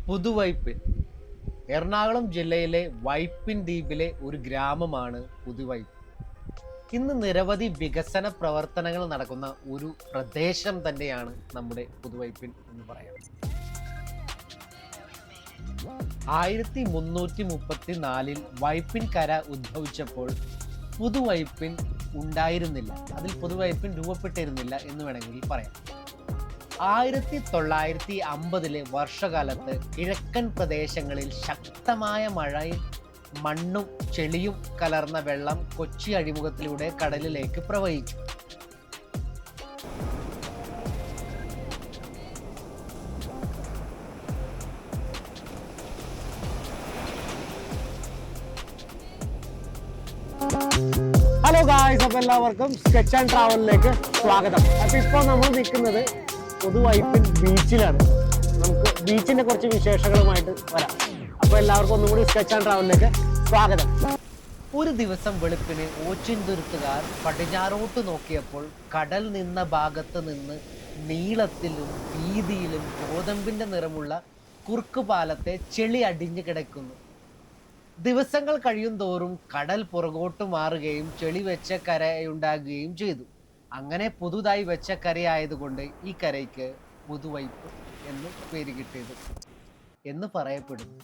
പുതുവൈപ്പിൻ എറണാകുളം ജില്ലയിലെ വൈപ്പിൻ ദ്വീപിലെ ഒരു ഗ്രാമമാണ് പുതുവൈപ്പ്. ഇന്ന് നിരവധി വികസന പ്രവർത്തനങ്ങൾ നടക്കുന്ന ഒരു പ്രദേശം തന്നെയാണ് നമ്മുടെ പുതുവൈപ്പിൻ എന്ന് പറയാം. 1334 വൈപ്പിൻ കര ഉദ്ഭവിച്ചപ്പോൾ പുതുവൈപ്പിൻ ഉണ്ടായിരുന്നില്ല, അതിൽ പുതുവൈപ്പിൻ രൂപപ്പെട്ടിരുന്നില്ല എന്ന് വേണമെങ്കിൽ പറയാം. 1950 വർഷകാലത്ത് കിഴക്കൻ പ്രദേശങ്ങളിൽ ശക്തമായ മഴയും മണ്ണും ചെളിയും കലർന്ന വെള്ളം കൊച്ചി അഴിമുഖത്തിലൂടെ കടലിലേക്ക് പ്രവഹിച്ചു. ഹലോ ഗായ്സ്, അപ്പോൾ എല്ലാവർക്കും സ്കെച്ച് ആൻഡ് ട്രാവലിലേക്ക് സ്വാഗതം. അപ്പോൾ ഇപ്പോൾ നമ്മൾ നിൽക്കുന്നത് പുതുവൈപ്പിൻ ബീച്ചിലാണ്. നമുക്ക് ബീച്ചിന്റെ കുറച്ച് വിശേഷങ്ങളുമായിട്ട് വരാം. അപ്പോൾ എല്ലാവർക്കും ഒന്നും കൂടി സ്കെച്ച് ആൻഡ് ട്രാവലിലേക്ക് സ്വാഗതം. ഒരു ദിവസം വെളുപ്പിന് ഓച്ചിൻതുരുത്തുകാർ പടിഞ്ഞാറോട്ട് നോക്കിയപ്പോൾ കടൽ നിന്ന ഭാഗത്ത് നിന്ന് നീളത്തിലും വീതിയിലും ഗോതമ്പിന്റെ നിറമുള്ള കുറുക്കുപാലത്തെ ചെളി അടിഞ്ഞു കിടക്കുന്നു. ദിവസങ്ങൾ കഴിയും തോറും കടൽ പുറകോട്ട് മാറുകയും ചെളി വെച്ച കരയുണ്ടാകുകയും ചെയ്തു. അങ്ങനെ പുതുതായി വെച്ച കരയായതുകൊണ്ട് ഈ കരയ്ക്ക് പുതുവൈപ്പ് എന്ന് പേര് കിട്ടിയത് എന്ന് പറയപ്പെടുന്നു.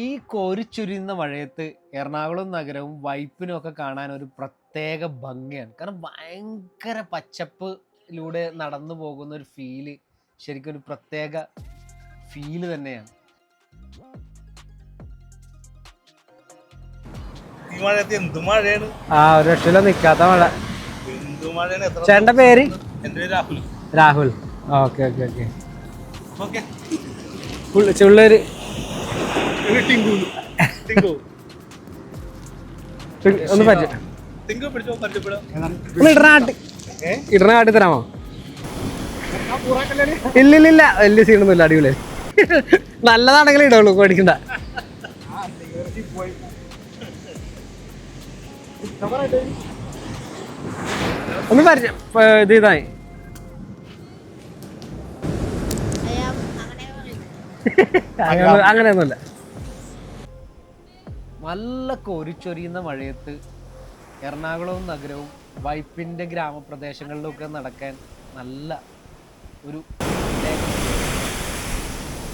ഈ കോരിച്ചൊരിയുന്ന മഴയത്ത് എറണാകുളം നഗരവും വൈപ്പിനും ഒക്കെ കാണാൻ ഒരു പ്രത്യേക ഭംഗിയാണ്. കാരണം ഭയങ്കര പച്ചപ്പിലൂടെ നടന്നു പോകുന്ന ഒരു ഫീല്, ശരിക്കും ഒരു പ്രത്യേക ഫീല് തന്നെയാണ്. ഒരു രക്ഷയില നിക്കാത്ത മഴ. ചേട്ടന്റെ പേര്? രാഹുൽ. Okay okay okay. ചുള്ളേര് ഒന്ന് ഇടണ കാട്ടി തരാമോ? ഇല്ലില്ല, വലിയ സീനൊന്നുമില്ല, അടിപൊളി. നല്ലതാണെങ്കിൽ ഇടുള്ളൂ, പേടിക്കണ്ട. ഒന്ന് ഇത് ഇതായി അങ്ങനെയൊന്നുമില്ല. നല്ല കോരിച്ചൊരിയുന്ന മഴയത്ത് എറണാകുളവും നഗരവും വൈപ്പിന്റെ ഗ്രാമപ്രദേശങ്ങളിലൊക്കെ നടക്കാൻ നല്ല ഒരു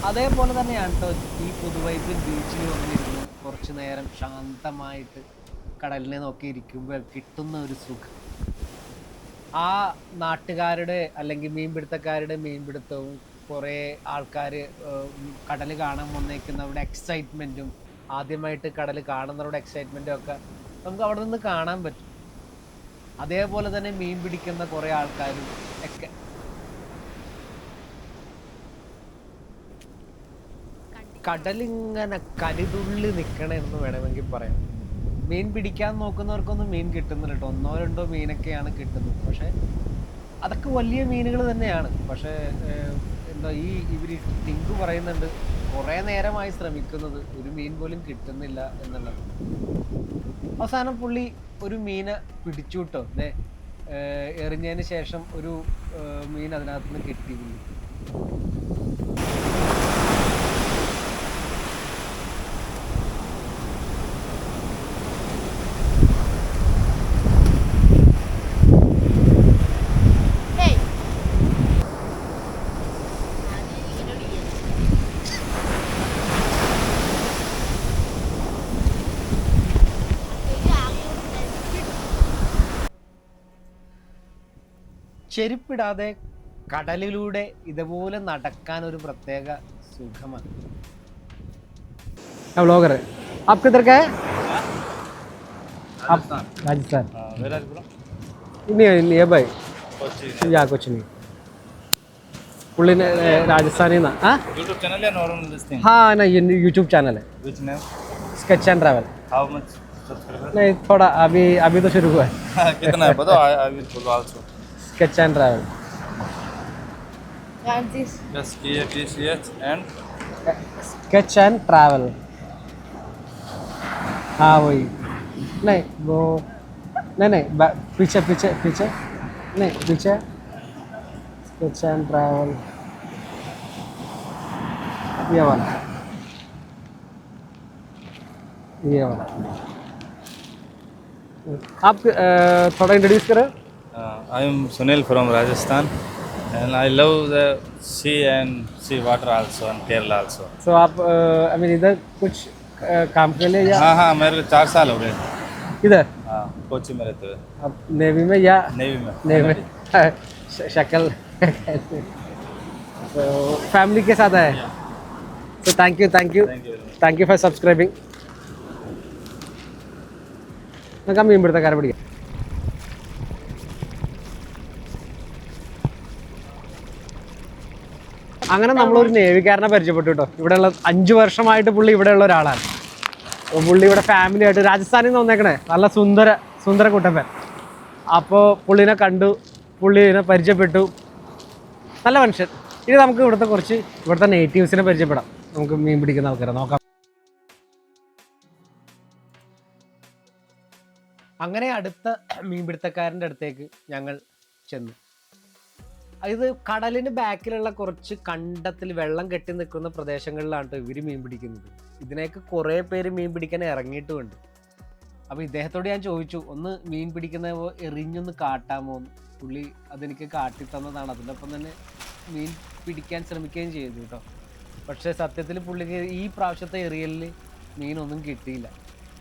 അതേപോലെ തന്നെയാണ് കേട്ടോ ഈ പുതുവൈപ്പിൻ ബീച്ചിൽ വന്നിരുന്ന് കുറച്ചു നേരം ശാന്തമായിട്ട് കടലിനെ നോക്കി ഇരിക്കുമ്പോൾ കിട്ടുന്ന ഒരു സുഖം. ആ നാട്ടുകാരുടെ അല്ലെങ്കിൽ മീൻപിടുത്തക്കാരുടെ മീൻപിടുത്തവും കുറേ ആൾക്കാർ കടൽ കാണാൻ വന്നേക്കുന്നവരുടെ എക്സൈറ്റ്മെൻറ്റും ആദ്യമായിട്ട് കടൽ കാണുന്നവരുടെ എക്സൈറ്റ്മെൻറ്റും ഒക്കെ നമുക്ക് അവിടെ നിന്ന് കാണാൻ പറ്റും. അതേപോലെ തന്നെ മീൻ പിടിക്കുന്ന കുറേ ആൾക്കാരും ഒക്കെ. കടലിങ്ങനെ കരുതുള്ളി നിൽക്കണമെന്ന് വേണമെങ്കിൽ പറയാം. മീൻ പിടിക്കാൻ നോക്കുന്നവർക്കൊന്നും മീൻ കിട്ടുന്നില്ല കേട്ടോ, 1-2 മീനൊക്കെയാണ് കിട്ടുന്നത്. പക്ഷെ അതൊക്കെ വലിയ മീനുകൾ തന്നെയാണ്. പക്ഷേ എന്താ ഇവര് ടിങ്കു പറയുന്നുണ്ട്, കുറേ നേരമായി ശ്രമിക്കുന്നത്, ഒരു മീൻ പോലും കിട്ടുന്നില്ല എന്നുള്ളത്. അവസാനം പുള്ളി ഒരു മീനെ പിടിച്ചു കിട്ടോ, എറിഞ്ഞതിന് ശേഷം ഒരു മീൻ അതിനകത്ത് നിന്ന് കിട്ടി പുള്ളി. ചെരുപ്പിടാതെ കടലിലൂടെ ഇതുപോലെ നടക്കാൻ ഒരു പ്രത്യേക സുഖമാണ്. आप किधर का है? राजस्थान. नहीं भाई, या कुछ नहीं. पुलिस राजस्थानी ना. यूट्यूब चैनल है नॉर्मल लिस्टिंग? हाँ ना, ये यूट्यूब चैनल है. Which name? Sketch and Travel. How much subscriber? नहीं, थोड़ा अभी तो शुरू हुआ है. कितना है बताओ, I will follow also. Sketch and Travel. Yes, KFCH and Sketch and Travel. हाँ वही. नहीं वो नहीं पीछे नहीं पीछे Sketch and travel. ये वाला आप थोड़ा इंट्रोड्यूस करें. I am Sunil from Rajasthan, and I love the sea and sea water also, and Kerala also. So आप I mean इधर कुछ काम के लिए या हाँ हाँ, मेरे को 4 साल हो गए. इधर हाँ, कोची में रहते हुए. आप नेवी में या नेवी में. शक्ल तो फैमिली के साथ है. So thank you Thank you very much. for subscribing. നമുക്ക് മീൻ പിടുത്തക്കാരെ പിടിക്കാം. അങ്ങനെ നമ്മളൊരു നേവിക്കാരനെ പരിചയപ്പെട്ടു കേട്ടോ. ഇവിടെയുള്ള 5 വർഷമായിട്ട് പുള്ളി ഇവിടെയുള്ള ഒരാളാണ്. പുള്ളി ഇവിടെ ഫാമിലി ആയിട്ട് രാജസ്ഥാനിൽ നിന്ന് വന്നേക്കണേ. നല്ല സുന്ദര കുട്ടപ്പൻ. അപ്പോൾ പുള്ളിനെ കണ്ടു, പുള്ളിനെ പരിചയപ്പെട്ടു. നല്ല മനുഷ്യൻ. ഇനി നമുക്ക് ഇവിടുത്തെ നേറ്റീവ്സിനെ പരിചയപ്പെടാം. നമുക്ക് മീൻ പിടിക്കുന്ന ആൾക്കാരെ നോക്കാം. അങ്ങനെ അടുത്ത മീൻപിടുത്തക്കാരൻ്റെ അടുത്തേക്ക് ഞങ്ങൾ ചെന്നു. ഇത് കടലിന് ബാക്കിലുള്ള കുറച്ച് കണ്ടത്തിൽ വെള്ളം കെട്ടി നിൽക്കുന്ന പ്രദേശങ്ങളിലാണ് ഇവർ മീൻ പിടിക്കുന്നത്. ഇതിനേക്ക് കുറേ പേര് മീൻ പിടിക്കാൻ ഇറങ്ങിയിട്ടുമുണ്ട്. അപ്പോൾ ഇദ്ദേഹത്തോട് ഞാൻ ചോദിച്ചു, ഒന്ന് മീൻ പിടിക്കുന്ന എറിഞ്ഞൊന്ന് കാട്ടാമോ എന്ന്. പുള്ളി അതെനിക്ക് കാട്ടിത്തന്നതാണ്. അതിനൊപ്പം തന്നെ മീൻ പിടിക്കാൻ ശ്രമിക്കുകയും ചെയ്തു കേട്ടോ. പക്ഷേ സത്യത്തിൽ പുള്ളിക്ക് ഈ പ്രാവശ്യത്തെ എറിയലിൽ മീനൊന്നും കിട്ടിയില്ല.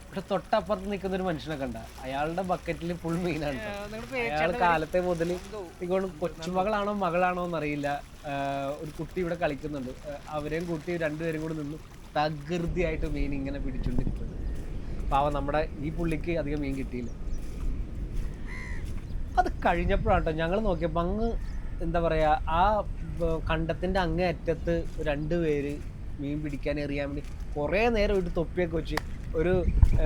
പക്ഷെ തൊട്ടപ്പുറത്ത് നിൽക്കുന്ന ഒരു മനുഷ്യനെ കണ്ട, അയാളുടെ ബക്കറ്റിൽ ഫുൾ മീനാണ്. അയാൾ കാലത്തെ മുതൽ ഇങ്ങോട്ട് കൊച്ചുമകളാണോ മകളാണോ എന്നറിയില്ല, ഒരു കുട്ടി ഇവിടെ കളിക്കുന്നുണ്ട്. അവരെയും കൂട്ടി രണ്ടുപേരും കൂടി നിന്ന് തകൃതിയായിട്ട് മീൻ ഇങ്ങനെ പിടിച്ചുകൊണ്ടിരിക്കുന്നു. പാവം നമ്മുടെ ഈ പുള്ളിക്ക് അധികം മീൻ കിട്ടിയില്ല. അത് കഴിഞ്ഞപ്പോഴാണ് കേട്ടോ ഞങ്ങൾ നോക്കിയപ്പോൾ അങ്ങ് എന്താ പറയുക, ആ കണ്ടത്തിൻ്റെ അങ്ങേ അറ്റത്ത് 2 പേര് മീൻ പിടിക്കാൻ എറിയാൻ വേണ്ടി കുറേ നേരം ഒരു തൊപ്പിയൊക്കെ വെച്ച് ഒരു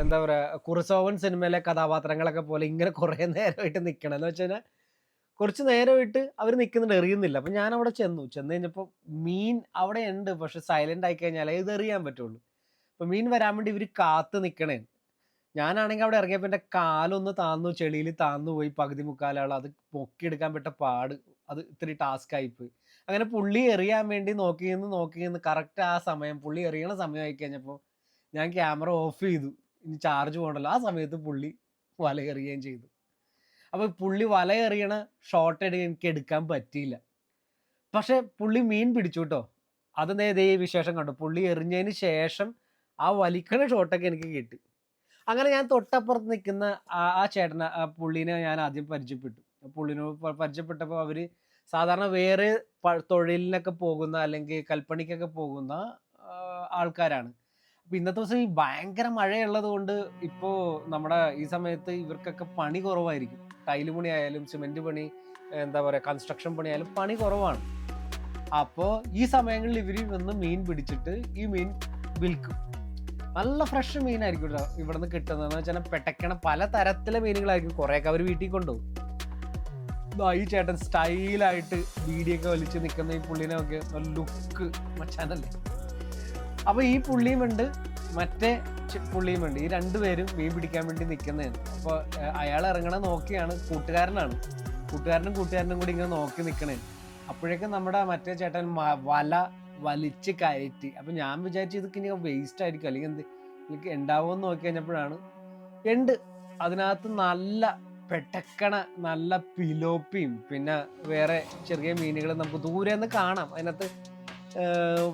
എന്താ പറയുക കുറുസോവൻ സിനിമയിലെ കഥാപാത്രങ്ങളൊക്കെ പോലെ ഇങ്ങനെ കുറേ നേരമായിട്ട് നിൽക്കണം. എന്ന് വെച്ച് കഴിഞ്ഞാൽ കുറച്ച് നേരമായിട്ട് അവർ നിൽക്കുന്നുണ്ട്, എറിയുന്നില്ല. അപ്പം ഞാൻ അവിടെ ചെന്നു കഴിഞ്ഞപ്പോൾ മീൻ അവിടെ ഉണ്ട്, പക്ഷെ സൈലൻ്റ് ആയി കഴിഞ്ഞാൽ ഇത് എറിയാൻ പറ്റുള്ളൂ. അപ്പം മീൻ വരാൻ വേണ്ടി ഇവർ കാത്ത് നിൽക്കണേ. ഞാനാണെങ്കിൽ അവിടെ ഇറങ്ങിയപ്പോൾ എൻ്റെ കാലൊന്ന് താന്നു, ചെളിയിൽ താന്നു പോയി. പകുതി മുക്കാലാൾ അത് പൊക്കിയെടുക്കാൻ പറ്റ പാട്, അത് ഇത്തിരി ടാസ്ക് ആയിപ്പോയി. അങ്ങനെ പുള്ളി എറിയാൻ വേണ്ടി നോക്കി നിന്ന് കറക്റ്റ് ആ സമയം പുള്ളി എറിയണ സമയമായി കഴിഞ്ഞപ്പോൾ ഞാൻ ക്യാമറ ഓഫ് ചെയ്തു. ഇനി ചാർജ് പോകണ്ടല്ലോ. ആ സമയത്ത് പുള്ളി വല എറിയുകയും ചെയ്തു. അപ്പോൾ പുള്ളി വല എറിയണ ഷോട്ട് എനിക്ക് എടുക്കാൻ പറ്റിയില്ല. പക്ഷെ പുള്ളി മീൻ പിടിച്ചു കേട്ടോ. അത് നേരെ വിശേഷം കണ്ടു. പുള്ളി എറിഞ്ഞതിന് ശേഷം ആ വലിക്കണ ഷോട്ടൊക്കെ എനിക്ക് കിട്ടി. അങ്ങനെ ഞാൻ തൊട്ടപ്പുറത്ത് നിൽക്കുന്ന ആ ചേട്ടനെ, പുള്ളീനെ ഞാൻ ആദ്യം പരിചയപ്പെട്ടു. പുള്ളിനോട് പരിചയപ്പെട്ടപ്പോൾ അവർ സാധാരണ വേറെ തൊഴിലിനൊക്കെ പോകുന്ന അല്ലെങ്കിൽ കൽപ്പണിക്കൊക്കെ പോകുന്ന ആൾക്കാരാണ്. അപ്പോൾ ഇന്നത്തെ ദിവസം ഈ ഭയങ്കര മഴയുള്ളത് കൊണ്ട് ഇപ്പോൾ നമ്മുടെ ഈ സമയത്ത് ഇവർക്കൊക്കെ പണി കുറവായിരിക്കും. ടൈല് പണി ആയാലും സിമെൻറ്റ് പണി, എന്താ പറയുക കൺസ്ട്രക്ഷൻ പണി ആയാലും പണി കുറവാണ്. അപ്പോൾ ഈ സമയങ്ങളിൽ ഇവർ വന്ന് മീൻ പിടിച്ചിട്ട് ഈ മീൻ വിൽക്കും. നല്ല ഫ്രഷ് മീനായിരിക്കും കേട്ടോ ഇവിടെ നിന്ന് കിട്ടുന്നതെന്ന് വെച്ചാൽ പെട്ടക്കണ പല തരത്തിലെ മീനുകളായിരിക്കും. കുറേയൊക്കെ അവർ വീട്ടിൽ കൊണ്ടുപോകും. ഈ ചേട്ടൻ സ്റ്റൈലായിട്ട് ബീഡിയൊക്കെ വലിച്ച് നിൽക്കുന്ന ഈ പുള്ളിനൊക്കെ നല്ല ലുക്ക് മച്ചാനല്ലേ. അപ്പോൾ ഈ പുള്ളിയുമുണ്ട്, മറ്റേ പുള്ളിയുമുണ്ട്. ഈ 2 പേരും മീൻ പിടിക്കാൻ വേണ്ടി നിൽക്കുന്നതാണ്. അപ്പോൾ അയാൾ ഇറങ്ങണ നോക്കിയാണ്, കൂട്ടുകാരനും കൂടി ഇങ്ങനെ നോക്കി നിൽക്കണേ. അപ്പോഴേക്കും നമ്മുടെ മറ്റേ ചേട്ടൻ വല വലിച്ച് കയറ്റി. അപ്പം ഞാൻ വിചാരിച്ചു ഇതൊക്കെ ഇനി വേസ്റ്റ് ആയിരിക്കും, അല്ലെങ്കിൽ എനിക്ക് ഉണ്ടാവുമെന്ന് നോക്കി കഴിഞ്ഞപ്പോഴാണ് ഉണ്ട്. അതിനകത്ത് നല്ല പെട്ടക്കണ നല്ല പിലോപ്പിയും പിന്നെ വേറെ ചെറിയ മീനുകളും നമുക്ക് ദൂരെ നിന്ന് കാണാം. അതിനകത്ത്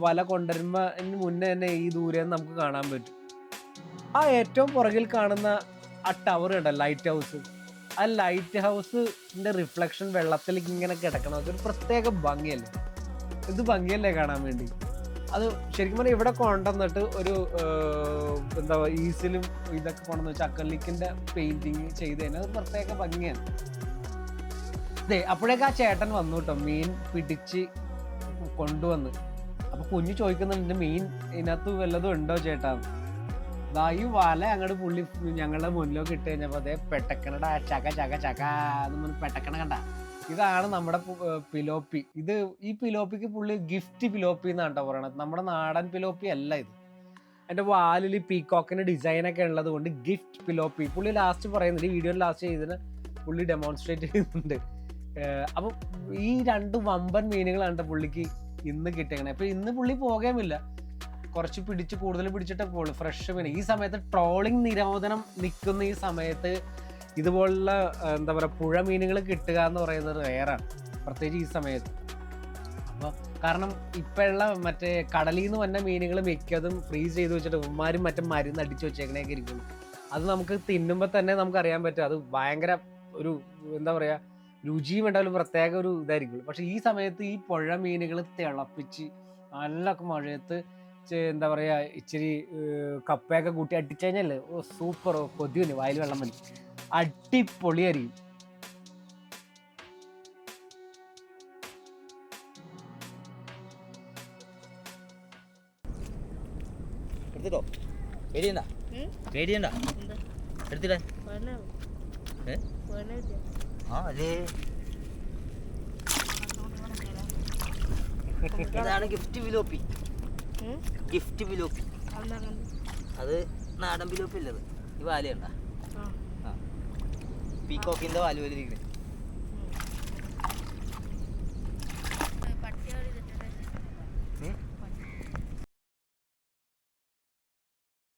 വല കൊണ്ടുവരുമ്പോൾ മുന്നേ തന്നെ ഈ ദൂരെ നിന്ന് നമുക്ക് കാണാൻ പറ്റും. ആ ഏറ്റവും പുറകിൽ കാണുന്ന ആ ടവർ ഉണ്ട്, ലൈറ്റ് ഹൗസ്. ആ ലൈറ്റ് ഹൗസിൻ്റെ റിഫ്ലക്ഷൻ വെള്ളത്തിലേക്ക് ഇങ്ങനെ കിടക്കണം. അതൊരു പ്രത്യേക ഭംഗിയല്ലേ. ഇത് ഭംഗിയല്ലേ കാണാൻ വേണ്ടി. അത് ശരിക്കും പറഞ്ഞാൽ ഇവിടെ കൊണ്ടുവന്നിട്ട് ഒരു എന്താ ഈസിലും ഇതൊക്കെ കൊണ്ടുവന്ന് വെച്ചാൽ അക്കർലിക്കിൻ്റെ പെയിൻറ്റിങ് ചെയ്ത് കഴിഞ്ഞാൽ അത് പ്രത്യേക ഭംഗിയാണ്. അതെ, അപ്പോഴേക്ക് ആ ചേട്ടൻ വന്നു കേട്ടോ, മീൻ പിടിച്ച് കൊണ്ടുവന്ന്. അപ്പോൾ കുഞ്ഞു ചോദിക്കുന്നുണ്ട്, മീൻ ഇതിനകത്ത് വല്ലതും ഉണ്ടോ ചേട്ടാന്ന്. ഈ വല അങ്ങോട്ട് പുള്ളി ഞങ്ങളുടെ മുന്നിലേക്ക് ഇട്ട് കഴിഞ്ഞപ്പോൾ അതേ പെട്ടക്കണട ചക എന്ന് പെട്ടക്കണ കണ്ട. ഇതാണ് നമ്മുടെ പിലോപ്പി. ഈ പിലോപ്പിക്ക് പുള്ളി ഗിഫ്റ്റ് പിലോപ്പി എന്നാണ് കേട്ടോ പറയണത്. നമ്മുടെ നാടൻ പിലോപ്പി അല്ല ഇത്. എൻ്റെ വാലിൽ പീക്കോക്കിൻ്റെ ഡിസൈനൊക്കെ ഉള്ളത് കൊണ്ട് ഗിഫ്റ്റ് പിലോപ്പി. പുള്ളി ലാസ്റ്റ് പറയുന്നുണ്ട്, ഈ വീഡിയോയിൽ ലാസ്റ്റ് ചെയ്തതിന് പുള്ളി ഡെമോൺസ്ട്രേറ്റ് ചെയ്യുന്നുണ്ട്. അപ്പൊ ഈ 2 വമ്പൻ മീനുകളാണ് പുള്ളിക്ക് ഇന്ന് കിട്ടിയേക്കണേ. അപ്പൊ ഇന്ന് പുള്ളി പോകാമില്ല, കുറച്ച് കൂടുതൽ പിടിച്ചിട്ടേ പോകുള്ളൂ, ഫ്രഷ് മീൻ. ഈ സമയത്ത് ട്രോളിംഗ് നിരോധനം നിൽക്കുന്ന ഈ സമയത്ത് ഇതുപോലുള്ള എന്താ പറയുക പുഴ മീനുകൾ കിട്ടുക എന്ന് പറയുന്നത് റെയറാണ്, പ്രത്യേകിച്ച് ഈ സമയത്ത്. അപ്പോൾ കാരണം ഇപ്പോഴുള്ള മറ്റേ കടലിൽ നിന്ന് വന്ന മീനുകൾ മിക്കതും ഫ്രീസ് ചെയ്ത് വെച്ചിട്ട് ഉമ്മാരും മറ്റും മരുന്ന് അടിച്ച് വെച്ചേക്കണേക്കെ ഇരിക്കുള്ളൂ. അത് നമുക്ക് തിന്നുമ്പോൾ തന്നെ നമുക്ക് അറിയാൻ പറ്റും, അത് ഭയങ്കര ഒരു എന്താ പറയുക രുചിയും ഉണ്ടായാലും പ്രത്യേക ഒരു ഇതായിരിക്കുള്ളൂ. പക്ഷെ ഈ സമയത്ത് ഈ പുഴ മീനുകൾ തിളപ്പിച്ച് നല്ല മഴയത്ത് എന്താ പറയുക ഇച്ചിരി കപ്പയൊക്കെ കൂട്ടി അടിച്ചു കഴിഞ്ഞാൽ സൂപ്പർ, കൊതിയുണ്ട്, വായിൽ വെള്ളം മതി, അടിപൊളിയായിരിക്കും. എടുത്തിട്ടോ? പേടിയണ്ട, പേടിയണ്ട, എടുത്തിടേ. ആ അല്ലേ, ഇതാണ് ഗിഫ്റ്റ് ബിലോപ്പി. ഗിഫ്റ്റ് ബിലോപ്പി അത് നാടൻ ബിലോപ്പി അല്ലത്, ഈ വാലയുണ്ട. ആ പീക്കോക്കിന്റെ വാല് പോലെ ഇരിക്കുന്നത്.